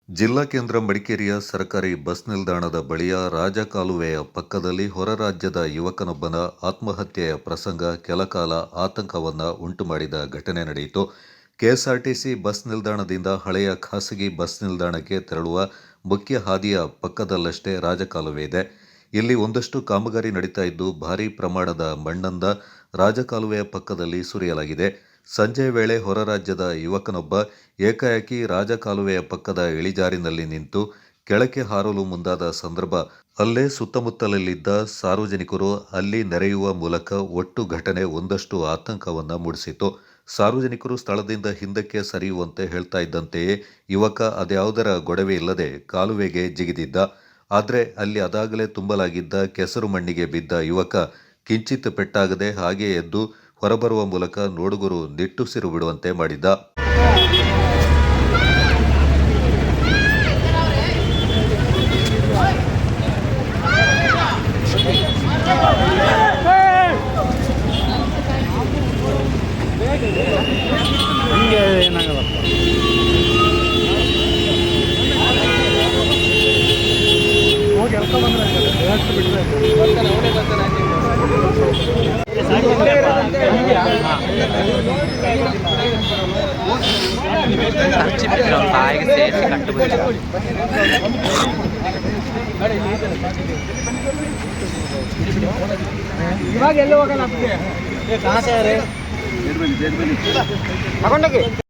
ಜಿಲ್ಲಾ ಕೇಂದ್ರ ಮಡಿಕೇರಿಯ ಸರ್ಕಾರಿ ಬಸ್ ನಿಲ್ದಾಣದ ಬಳಿಯ ರಾಜಕಾಲುವೆಯ ಪಕ್ಕದಲ್ಲಿ ಹೊರ ರಾಜ್ಯದ ಯುವಕನೊಬ್ಬನ ಆತ್ಮಹತ್ಯೆಯ ಪ್ರಸಂಗ ಕೆಲಕಾಲ ಆತಂಕವನ್ನ ಉಂಟುಮಾಡಿದ ಘಟನೆ ನಡೆಯಿತು. ಕೆಎಸ್ಆರ್ಟಿಸಿ ಬಸ್ ನಿಲ್ದಾಣದಿಂದ ಹಳೆಯ ಖಾಸಗಿ ಬಸ್ ನಿಲ್ದಾಣಕ್ಕೆ ತೆರಳುವ ಮುಖ್ಯ ಹಾದಿಯ ಪಕ್ಕದಲ್ಲಷ್ಟೇ ರಾಜಕಾಲುವೆ ಇದೆ. ಇಲ್ಲಿ ಒಂದಷ್ಟು ಕಾಮಗಾರಿ ನಡೀತಾ ಇದ್ದು ಭಾರೀ ಪ್ರಮಾಣದ ಮಣ್ಣನ್ನ ರಾಜಕಾಲುವೆಯ ಪಕ್ಕದಲ್ಲಿ ಸುರಿಯಲಾಗಿದೆ. ಸಂಜೆ ವೇಳೆ ಹೊರ ರಾಜ್ಯದ ಯುವಕನೊಬ್ಬ ಏಕಾಏಕಿ ರಾಜಕಾಲುವೆಯ ಪಕ್ಕದ ಇಳಿಜಾರಿನಲ್ಲಿ ನಿಂತು ಕೆಳಕ್ಕೆ ಹಾರಲು ಮುಂದಾದ ಸಂದರ್ಭ ಅಲ್ಲೇ ಸುತ್ತಮುತ್ತಲಲ್ಲಿದ್ದ ಸಾರ್ವಜನಿಕರು ಅಲ್ಲಿ ನೆರೆಯುವ ಮೂಲಕ ಒಟ್ಟು ಘಟನೆ ಒಂದಷ್ಟು ಆತಂಕವನ್ನ ಮೂಡಿಸಿತು. ಸಾರ್ವಜನಿಕರು ಸ್ಥಳದಿಂದ ಹಿಂದಕ್ಕೆ ಸರಿಯುವಂತೆ ಹೇಳ್ತಾ ಇದ್ದಂತೆಯೇ ಯುವಕ ಅದ್ಯಾವುದರ ಗೊಡವೆ ಇಲ್ಲದೆ ಕಾಲುವೆಗೆ ಜಿಗಿದಿದ್ದ. ಆದ್ರೆ ಅಲ್ಲಿ ಅದಾಗಲೇ ತುಂಬಲಾಗಿದ್ದ ಕೆಸರು ಮಣ್ಣಿಗೆ ಬಿದ್ದ ಯುವಕ ಕಿಂಚಿತ್ ಪೆಟ್ಟಾಗದೆ ಹಾಗೇ ಎದ್ದು ಹೊರಬರುವ ಮೂಲಕ ನೋಡುಗರು ನಿಟ್ಟುಸಿರು ಬಿಡುವಂತೆ ಮಾಡಿದ್ದ. ಇವಾಗ ಎಲ್ಲ ಹೋಗಲ್ಲ.